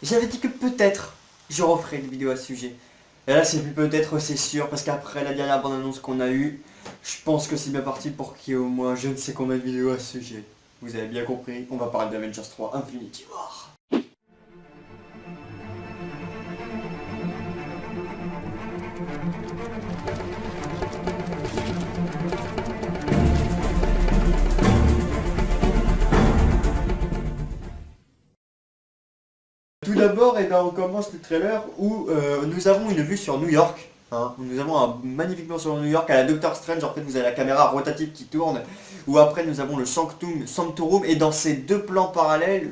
J'avais dit que peut-être je referai une vidéo à ce sujet. Et là c'est plus peut-être, c'est sûr, parce qu'après la dernière bande-annonce qu'on a eue, je pense que c'est bien parti pour qu'il y ait au moins je ne sais combien de vidéos à ce sujet. Vous avez bien compris, on va parler d'Avengers 3 Infinity War. Tout d'abord, on commence le trailer où nous avons une vue sur New York. Hein. Nous avons un magnifique plan sur New York à la Doctor Strange. En fait, vous avez la caméra rotative qui tourne. Où après, nous avons le Sanctorum. Et dans ces deux plans parallèles,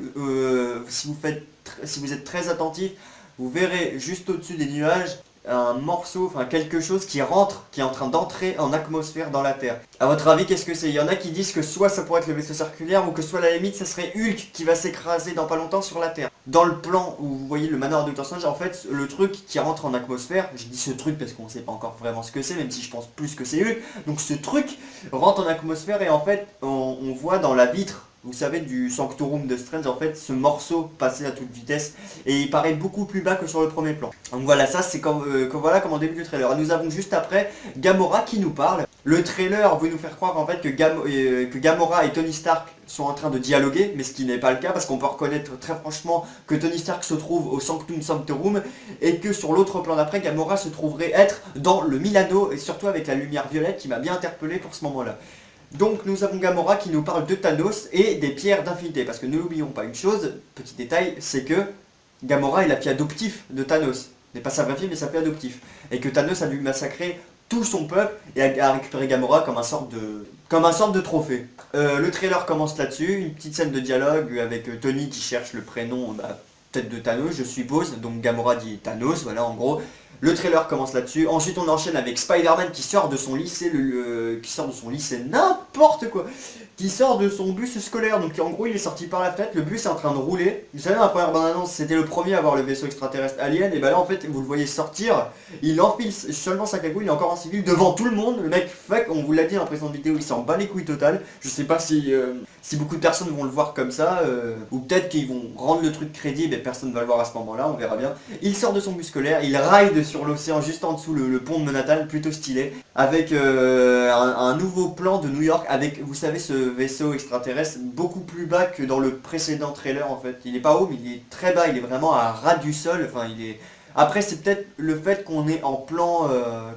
si vous êtes très attentif, vous verrez juste au-dessus des nuages un morceau, enfin quelque chose qui rentre, qui est en train d'entrer en atmosphère dans la Terre. À votre avis, qu'est-ce que c'est? Il y en a qui disent que soit ça pourrait être le vaisseau circulaire ou que soit à la limite ça serait Hulk qui va s'écraser dans pas longtemps sur la Terre. Dans le plan où vous voyez le manoir de Doctor Strange, en fait le truc qui rentre en atmosphère, je dis ce truc parce qu'on ne sait pas encore vraiment ce que c'est, même si je pense plus que c'est Hulk, donc ce truc rentre en atmosphère et en fait on voit dans la vitre, vous savez, du Sanctorum de Strange, en fait, ce morceau passé à toute vitesse, et il paraît beaucoup plus bas que sur le premier plan. Donc voilà, ça c'est voilà comme en début du trailer. Nous avons juste après Gamora qui nous parle. Le trailer veut nous faire croire en fait que Gamora et Tony Stark sont en train de dialoguer, mais ce qui n'est pas le cas, parce qu'on peut reconnaître très franchement que Tony Stark se trouve au Sanctorum, et que sur l'autre plan d'après, Gamora se trouverait être dans le Milano, et surtout avec la lumière violette qui m'a bien interpellé pour ce moment-là. Donc nous avons Gamora qui nous parle de Thanos et des pierres d'infinité, parce que ne l'oublions pas une chose, petit détail, c'est que Gamora est la fille adoptive de Thanos. N'est pas sa vraie fille, mais sa fille adoptive. Et que Thanos a dû massacrer tout son peuple et a récupéré Gamora comme un sorte de trophée. Le trailer commence là-dessus, une petite scène de dialogue avec Tony qui cherche le prénom, peut-être de Thanos, je suppose. Donc Gamora dit Thanos, voilà en gros. Le trailer commence là-dessus. Ensuite, on enchaîne avec Spider-Man qui sort de son lycée, n'importe quoi, qui sort de son bus scolaire. Donc en gros, il est sorti par la fenêtre, le bus est en train de rouler. Vous savez, dans la première bande-annonce, c'était le premier à voir le vaisseau extraterrestre Alien. Et bah là, en fait, vous le voyez sortir. Il enfile seulement sa cagoule, il est encore en civil devant tout le monde. Le mec, fuck, on vous l'a dit dans la précédente vidéo, il s'en bat les couilles total. Je sais pas si beaucoup de personnes vont le voir comme ça, ou peut-être qu'ils vont rendre le truc crédible et personne ne va le voir à ce moment-là, on verra bien. Il sort de son bus scolaire, il ride sur l'océan juste en dessous le pont de Manhattan, plutôt stylé, avec un nouveau plan de New York, avec, vous savez, ce vaisseau extraterrestre beaucoup plus bas que dans le précédent trailer en fait. Il est pas haut, mais il est très bas, il est vraiment à ras du sol, enfin il est... Après c'est peut-être le fait qu'on est en plan,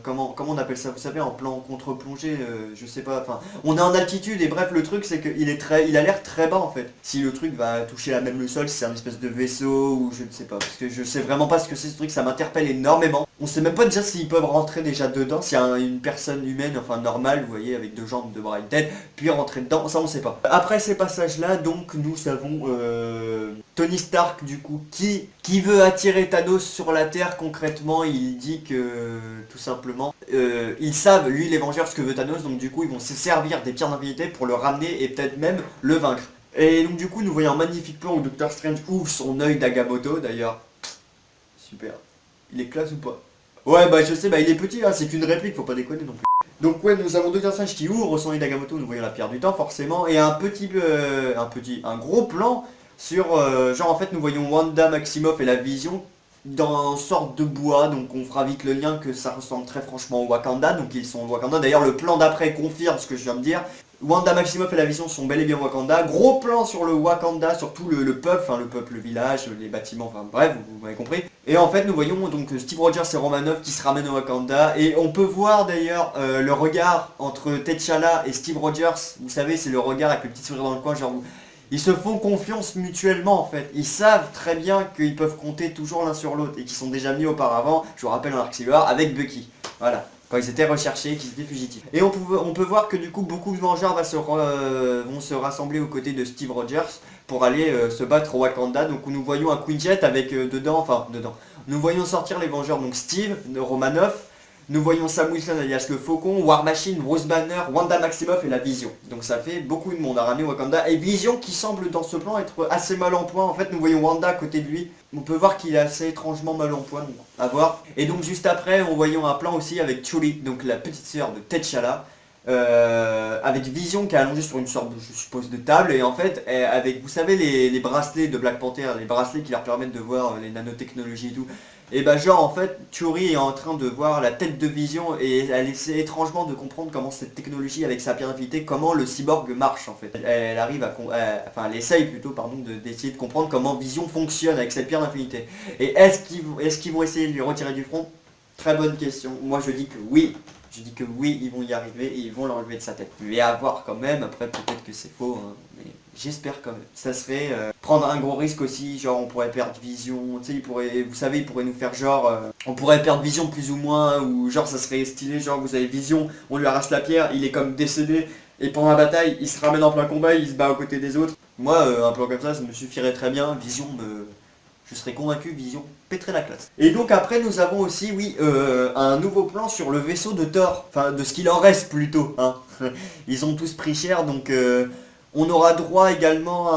comment on appelle ça, vous savez, en plan contre-plongée, je sais pas, enfin, on est en altitude et bref le truc c'est qu'il a l'air très bas en fait. Si le truc va toucher à même le sol, si c'est un espèce de vaisseau ou je ne sais pas, parce que je sais vraiment pas ce que c'est ce truc, ça m'interpelle énormément. On sait même pas déjà s'ils peuvent rentrer déjà dedans, s'il y a une personne humaine, enfin normale, vous voyez, avec deux jambes, deux bras, une tête, puis rentrer dedans, ça on sait pas. Après ces passages-là, donc nous avons Tony Stark du coup qui veut attirer Thanos sur la Terre. Concrètement, il dit que tout simplement, ils savent, lui les Vengeurs, ce que veut Thanos, donc du coup ils vont se servir des pierres d'infinité pour le ramener et peut-être même le vaincre. Et donc du coup nous voyons un magnifique plan où Doctor Strange ouvre son œil d'Agamotto, d'ailleurs, super. Il est classe ou pas? Ouais bah je sais, bah il est petit, hein, c'est qu'une réplique, faut pas déconner non plus. Donc ouais, nous avons Doctor Strange qui ouvre son œil d'Agamotto, nous voyons la pierre du temps forcément, et un gros plan sur, genre en fait nous voyons Wanda Maximoff et la Vision dans une sorte de bois, donc on fera vite le lien que ça ressemble très franchement au Wakanda, donc ils sont au Wakanda, d'ailleurs le plan d'après confirme ce que je viens de dire. Wanda Maximoff et la Vision sont bel et bien au Wakanda, gros plan sur le Wakanda, sur tout le peuple, enfin le peuple, le village, les bâtiments, enfin bref, vous m'avez compris. Et en fait nous voyons donc Steve Rogers et Romanoff qui se ramènent au Wakanda, et on peut voir d'ailleurs le regard entre T'Challa et Steve Rogers, vous savez c'est le regard avec le petit sourire dans le coin, genre ils se font confiance mutuellement en fait. Ils savent très bien qu'ils peuvent compter toujours l'un sur l'autre et qu'ils sont déjà mis auparavant, je vous rappelle en Arc Civil War, avec Bucky. Voilà, quand ils étaient recherchés, qu'ils étaient fugitifs. Et on peut voir que du coup beaucoup de Vengeurs vont se rassembler aux côtés de Steve Rogers pour aller se battre au Wakanda. Donc nous voyons un Quinjet avec dedans, nous voyons sortir les Vengeurs, donc Steve, Romanoff. Nous voyons Sam Wilson alias le Faucon, War Machine, Bruce Banner, Wanda Maximoff et la Vision. Donc ça fait beaucoup de monde à ramener Wakanda. Et Vision qui semble dans ce plan être assez mal en point. En fait nous voyons Wanda à côté de lui. On peut voir qu'il est assez étrangement mal en point, donc à voir. Et donc juste après, on voyons un plan aussi avec Shuri, donc la petite sœur de T'Challa. avec Vision qui est allongé sur une sorte de, je suppose, de table, et en fait, avec, vous savez, les bracelets de Black Panther, les bracelets qui leur permettent de voir les nanotechnologies et tout, et bah genre en fait, Fury est en train de voir la tête de Vision, et elle essaie étrangement de comprendre comment cette technologie, avec sa pierre d'infinité, comment le cyborg marche en fait. Elle arrive à, enfin elle essaye plutôt, pardon, d'essayer de comprendre comment Vision fonctionne avec cette pierre d'infinité. Et est-ce qu'ils vont essayer de lui retirer du front? Très bonne question. Moi je dis que oui. Je dis que oui, ils vont y arriver et ils vont l'enlever de sa tête. Mais à voir quand même, après peut-être que c'est faux, hein, mais j'espère quand même. Ça serait prendre un gros risque aussi, genre on pourrait perdre Vision, tu sais, vous savez, il pourrait nous faire genre, on pourrait perdre Vision plus ou moins, ou genre ça serait stylé, genre vous avez Vision, on lui arrache la pierre, il est comme décédé, et pendant la bataille, il se ramène en plein combat, il se bat aux côtés des autres. Moi, un plan comme ça me suffirait très bien, Vision me... Je serais convaincu, Vision pèterait la classe. Et donc après nous avons aussi, oui, un nouveau plan sur le vaisseau de Thor. Enfin, de ce qu'il en reste plutôt. Hein. Ils ont tous pris cher, donc on aura droit également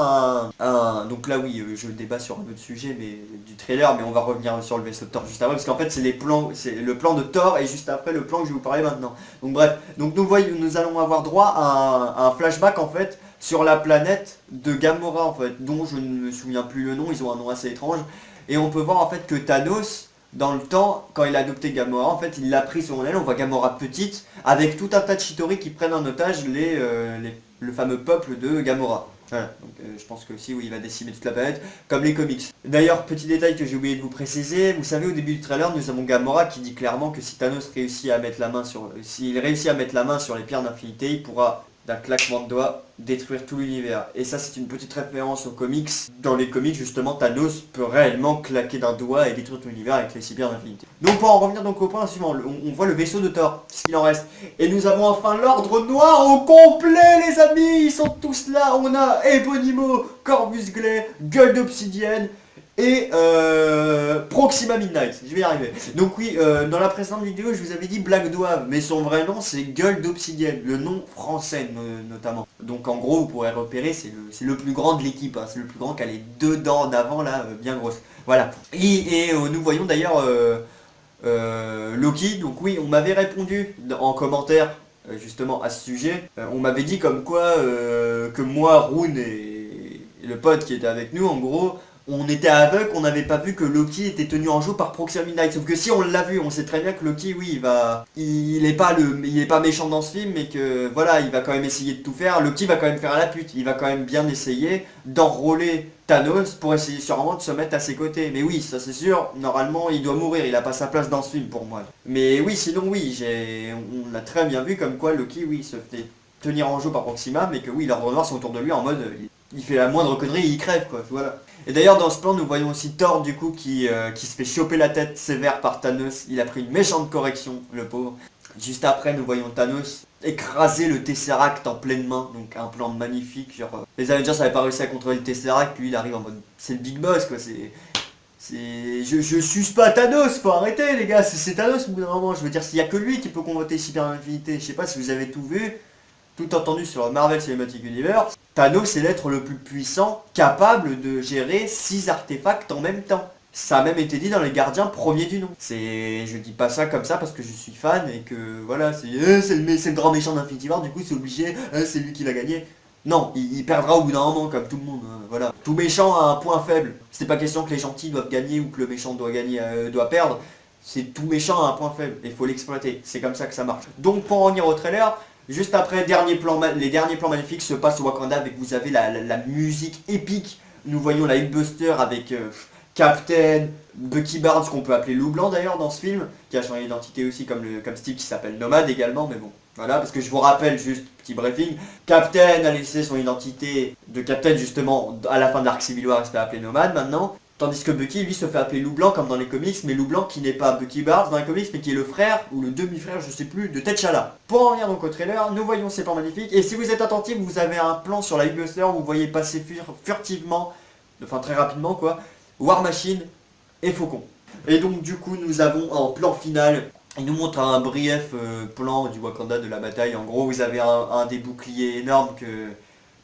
donc là oui, je débat sur un autre sujet mais du trailer, mais on va revenir sur le vaisseau de Thor juste après, parce qu'en fait c'est les plans, c'est le plan de Thor et juste après le plan que je vais vous parler maintenant. Donc bref, donc nous allons avoir droit à un flashback en fait sur la planète de Gamora en fait, dont je ne me souviens plus le nom, ils ont un nom assez étrange. Et on peut voir en fait que Thanos, dans le temps, quand il a adopté Gamora, en fait il l'a pris sur elle, on voit Gamora petite, avec tout un tas de Chitauri qui prennent en otage le fameux peuple de Gamora. Voilà, donc je pense que aussi oui, il va décimer toute la planète, comme les comics. D'ailleurs, petit détail que j'ai oublié de vous préciser, vous savez au début du trailer, nous avons Gamora qui dit clairement que si Thanos réussit à mettre la main sur... S'il réussit à mettre la main sur les pierres d'infinité, il pourra d'un claquement de doigts détruire tout l'univers. Et ça c'est une petite référence aux comics. Dans les comics justement Thanos peut réellement claquer d'un doigt et détruire tout l'univers avec les 6 pierres d'infinité. Donc pour en revenir donc au point suivant, on voit le vaisseau de Thor, ce qu'il en reste. Et nous avons enfin l'ordre noir au complet les amis, ils sont tous là. On a Ebonimo, Corvus Glaive, Gueule d'Obsidienne et Proxima Midnight, je vais y arriver. Donc oui, dans la précédente vidéo je vous avais dit Black Dwarf, mais son vrai nom c'est Gueule d'Obsidienne, le nom français notamment. Donc en gros vous pourrez repérer, c'est le plus grand de l'équipe, hein, c'est le plus grand qui a les deux dents d'avant là, bien grosses. Voilà. Et nous voyons d'ailleurs Loki, donc oui on m'avait répondu en commentaire justement à ce sujet. On m'avait dit comme quoi que moi, Rune et le pote qui était avec nous en gros, on était aveugle, on n'avait pas vu que Loki était tenu en joue par Proxima Midnight. Sauf que si on l'a vu, on sait très bien que Loki, oui, il est pas méchant dans ce film, mais que voilà, il va quand même essayer de tout faire. Loki va quand même faire à la pute, il va quand même bien essayer d'enrôler Thanos pour essayer sûrement de se mettre à ses côtés. Mais oui, ça c'est sûr, normalement il doit mourir, il a pas sa place dans ce film pour moi. Mais oui, sinon oui, on l'a très bien vu comme quoi Loki, oui, se fait tenir en joue par Proxima, mais que oui, l'ordre noir sont autour de lui en mode, il fait la moindre connerie, il crève quoi, voilà. Et d'ailleurs dans ce plan nous voyons aussi Thor du coup qui se fait choper la tête sévère par Thanos. Il a pris une méchante correction le pauvre. Juste après nous voyons Thanos écraser le Tesseract en pleine main. Donc un plan magnifique. Genre, les Avengers n'avaient pas réussi à contrôler le Tesseract. Lui il arrive en mode c'est le big boss quoi. Je suce pas Thanos, faut arrêter les gars, c'est Thanos au bout d'un moment. Je veux dire s'il y a que lui qui peut convoiter Super Infinité. Je sais pas si vous avez tout vu, tout entendu sur Marvel Cinematic Universe. Thanos est l'être le plus puissant, capable de gérer 6 artefacts en même temps. Ça a même été dit dans les gardiens premiers du nom. Je dis pas ça comme ça parce que je suis fan et que voilà, c'est le grand méchant d'Infinity War, du coup c'est obligé, c'est lui qui l'a gagné. Non, il perdra au bout d'un moment comme tout le monde, hein, voilà. Tout méchant a un point faible. C'est pas question que les gentils doivent gagner ou que le méchant doit gagner, doit perdre. C'est tout méchant a un point faible et il faut l'exploiter. C'est comme ça que ça marche. Donc pour en revenir au trailer, juste après, les derniers plans magnifiques se passent au Wakanda avec, vous avez la musique épique. Nous voyons la Hulkbuster avec Captain, Bucky Barnes, qu'on peut appeler Loup Blanc d'ailleurs dans ce film, qui a changé d'identité aussi comme Steve qui s'appelle Nomade également, mais bon. Voilà, parce que je vous rappelle, juste petit briefing, Captain a laissé son identité de Captain justement à la fin d'Arc Civil War, il se fait appeler Nomade maintenant. Tandis que Bucky, lui, se fait appeler Loup Blanc comme dans les comics, mais Loup Blanc qui n'est pas Bucky Barnes dans les comics, mais qui est le frère, ou le demi-frère, je sais plus, de T'Challa. Pour en revenir donc au trailer, nous voyons ces plans magnifiques, et si vous êtes attentif, vous avez un plan sur la Hulkbuster où vous voyez passer furtivement, enfin très rapidement quoi, War Machine et Faucon. Et donc du coup, nous avons en plan final, il nous montre un brief plan du Wakanda de la bataille. En gros, vous avez un des boucliers énormes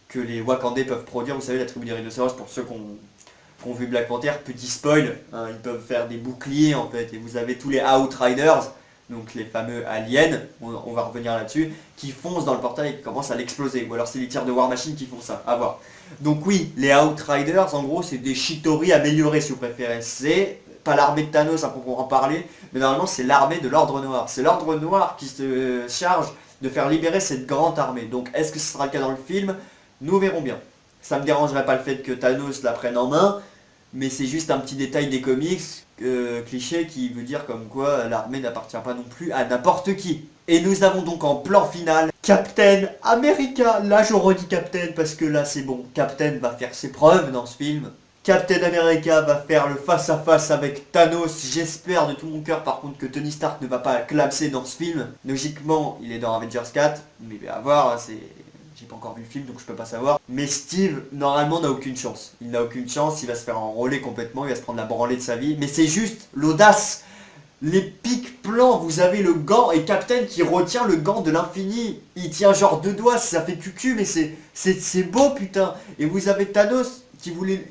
que les Wakandais peuvent produire, vous savez, la tribu des rhinocéros, pour ceux qui ont vu Black Panther, petit spoil, hein, ils peuvent faire des boucliers en fait, et vous avez tous les Outriders, donc les fameux aliens, on va revenir là-dessus, qui foncent dans le portail et qui commencent à l'exploser. Ou alors c'est les tirs de War Machine qui font ça, à voir. Donc oui, les Outriders, en gros, c'est des Chitauri améliorés si vous préférez. C'est pas l'armée de Thanos à proprement parler, mais normalement c'est l'armée de l'Ordre Noir. C'est l'Ordre Noir qui se charge de faire libérer cette grande armée. Donc est-ce que ce sera le cas dans le film? Nous verrons bien. Ça me dérangerait pas le fait que Thanos la prenne en main, mais c'est juste un petit détail des comics, cliché, qui veut dire comme quoi l'armée n'appartient pas non plus à n'importe qui. Et nous avons donc en plan final Captain America. Là je redis Captain parce que là c'est bon. Captain va faire ses preuves dans ce film. Captain America va faire le face-à-face avec Thanos. J'espère de tout mon cœur par contre que Tony Stark ne va pas collapser dans ce film. Logiquement, il est dans Avengers 4, mais à voir, c'est... J'ai pas encore vu le film donc je peux pas savoir. Mais Steve, normalement, n'a aucune chance. Il n'a aucune chance, il va se faire enrôler complètement, il va se prendre la branlée de sa vie. Mais c'est juste l'audace. L'épique plan, vous avez le gant et Captain qui retient le gant de l'infini. Il tient genre deux doigts, ça fait cucu, mais c'est beau putain. Et vous avez Thanos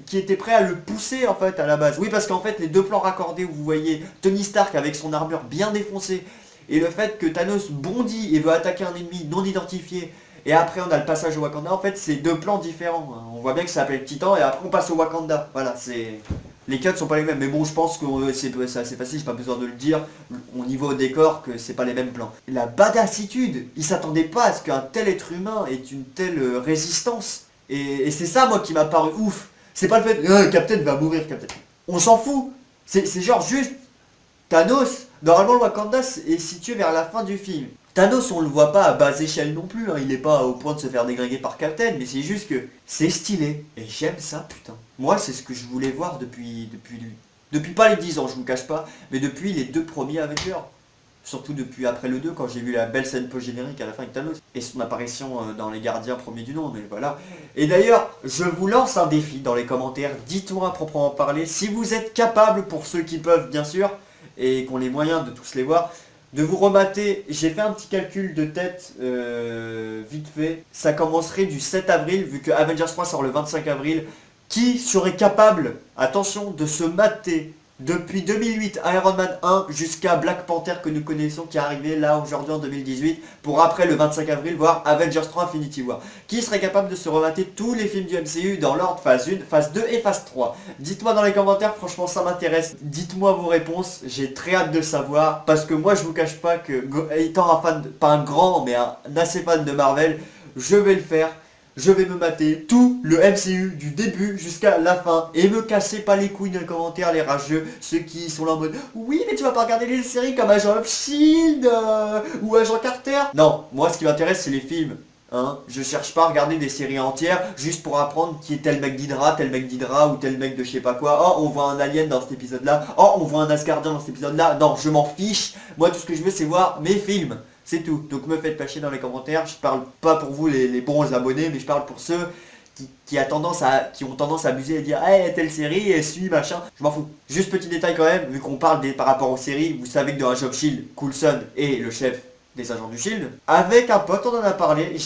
qui était prêt à le pousser en fait à la base. Oui parce qu'en fait les deux plans raccordés où vous voyez Tony Stark avec son armure bien défoncée et le fait que Thanos bondit et veut attaquer un ennemi non identifié et après on a le passage au Wakanda, en fait c'est deux plans différents. On voit bien que ça s'appelle Titan et après on passe au Wakanda. Voilà, c'est... Les cuts sont pas les mêmes, mais bon je pense que c'est assez facile, j'ai pas besoin de le dire, on y voit au décor que c'est pas les mêmes plans. La badassitude, il s'attendait pas à ce qu'un tel être humain ait une telle résistance. Et c'est ça moi qui m'a paru ouf. C'est pas le fait Captain va mourir, Captain. On s'en fout. C'est genre juste Thanos. Normalement le Wakanda est situé vers la fin du film. Thanos on le voit pas à bas échelle non plus, hein. Il est pas au point de se faire déglinguer par Captain, mais c'est juste que c'est stylé. Et j'aime ça putain. Moi c'est ce que je voulais voir depuis pas les 10 ans, je vous cache pas, mais depuis les deux premiers Avengers. Surtout depuis après le 2 quand j'ai vu la belle scène post-générique à la fin avec Thanos et son apparition dans Les Gardiens premiers du nom, mais voilà. Et d'ailleurs, je vous lance un défi dans les commentaires, dites-moi à proprement parler si vous êtes capable, pour ceux qui peuvent bien sûr, et qui ont les moyens de tous les voir, de vous remater. J'ai fait un petit calcul de tête vite fait, ça commencerait du 7 avril, vu que Avengers 3 sort le 25 avril, qui serait capable, attention, de se mater depuis 2008, Iron Man 1 jusqu'à Black Panther que nous connaissons qui est arrivé là aujourd'hui en 2018 pour après le 25 avril voir Avengers 3 Infinity War. Qui serait capable de se remater tous les films du MCU dans l'ordre phase 1, phase 2 et phase 3? Dites-moi dans les commentaires, franchement ça m'intéresse. Dites-moi vos réponses, j'ai très hâte de savoir parce que moi je vous cache pas que étant un fan, pas un grand mais un assez fan de Marvel, je vais le faire. Je vais me mater tout le MCU du début jusqu'à la fin et me cassez pas les couilles dans les commentaires les rageux, ceux qui sont là en mode oui mais tu vas pas regarder les séries comme Agent of Shield ou Agent Carter. Non, moi ce qui m'intéresse c'est les films. Hein, je cherche pas à regarder des séries entières juste pour apprendre qui est tel mec d'Hydra ou tel mec de je sais pas quoi. Oh on voit un alien dans cet épisode là, oh on voit un Asgardien dans cet épisode là. Non je m'en fiche, moi tout ce que je veux c'est voir mes films. C'est tout, donc me faites pas chier dans les commentaires, je parle pas pour vous les bons abonnés, mais je parle pour ceux qui ont tendance à abuser et dire « Hey, telle série, et suis, machin », je m'en fous. Juste petit détail quand même, vu qu'on parle par rapport aux séries, vous savez que dans Agent of Shield, Coulson est le chef des agents du Shield. Avec un pote, on en a parlé,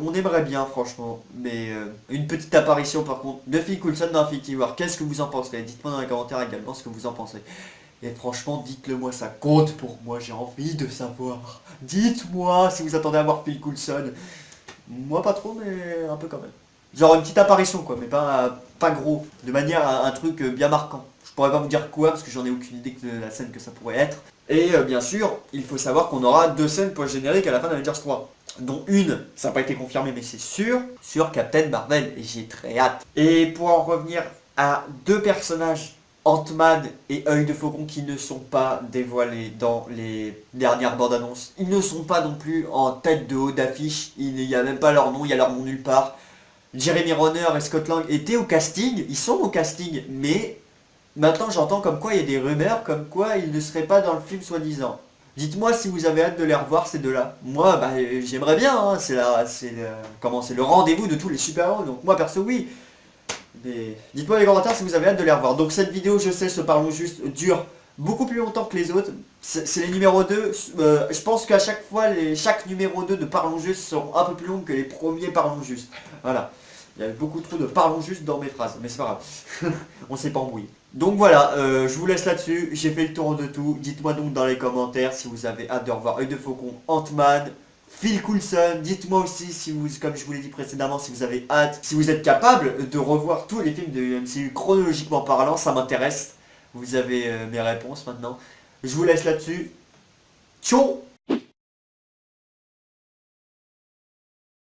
on aimerait bien franchement, mais une petite apparition par contre de Phil Coulson dans Infinity War, qu'est-ce que vous en pensez? Dites-moi dans les commentaires également ce que vous en pensez. Et franchement, dites-le moi, ça compte pour moi, j'ai envie de savoir. Dites-moi si vous attendez à voir Phil Coulson. Moi pas trop, mais un peu quand même. Genre une petite apparition quoi, mais pas gros. De manière à un truc bien marquant. Je pourrais pas vous dire quoi, parce que j'en ai aucune idée de la scène que ça pourrait être. Et bien sûr, il faut savoir qu'on aura 2 scènes post-génériques à la fin d'Avengers 3. Dont une, ça n'a pas été confirmé, mais c'est sûr, sur Captain Marvel. Et j'ai très hâte. Et pour en revenir à 2 personnages, Ant-Man et Œil de Faucon, qui ne sont pas dévoilés dans les dernières bandes annonces. Ils ne sont pas non plus en tête de haut d'affiche, il n'y a même pas leur nom, il y a leur nom nulle part. Jeremy Renner et Scott Lang étaient au casting, ils sont au casting, mais maintenant j'entends comme quoi il y a des rumeurs, comme quoi ils ne seraient pas dans le film soi-disant. Dites-moi si vous avez hâte de les revoir ces deux-là. Moi, bah, j'aimerais bien, hein. C'est le rendez-vous de tous les super-héros, donc moi perso oui. Dites-moi dans les commentaires si vous avez hâte de les revoir. Donc cette vidéo, je sais, ce Parlons Juste dure beaucoup plus longtemps que les autres. C'est les numéros 2. Je pense qu'à chaque fois, chaque numéro 2 de Parlons Juste seront un peu plus longs que les premiers Parlons Juste. Voilà. Il y a beaucoup trop de Parlons Juste dans mes phrases, mais c'est pas grave. On s'est pas embrouillé. Donc voilà, je vous laisse là-dessus, j'ai fait le tour de tout. Dites-moi donc dans les commentaires si vous avez hâte de revoir Œil de Faucon, Ant-Man, Phil Coulson. Dites-moi aussi si vous, comme je vous l'ai dit précédemment, si vous avez hâte, si vous êtes capable de revoir tous les films de MCU chronologiquement parlant, ça m'intéresse. Vous avez mes réponses maintenant. Je vous laisse là-dessus. Ciao.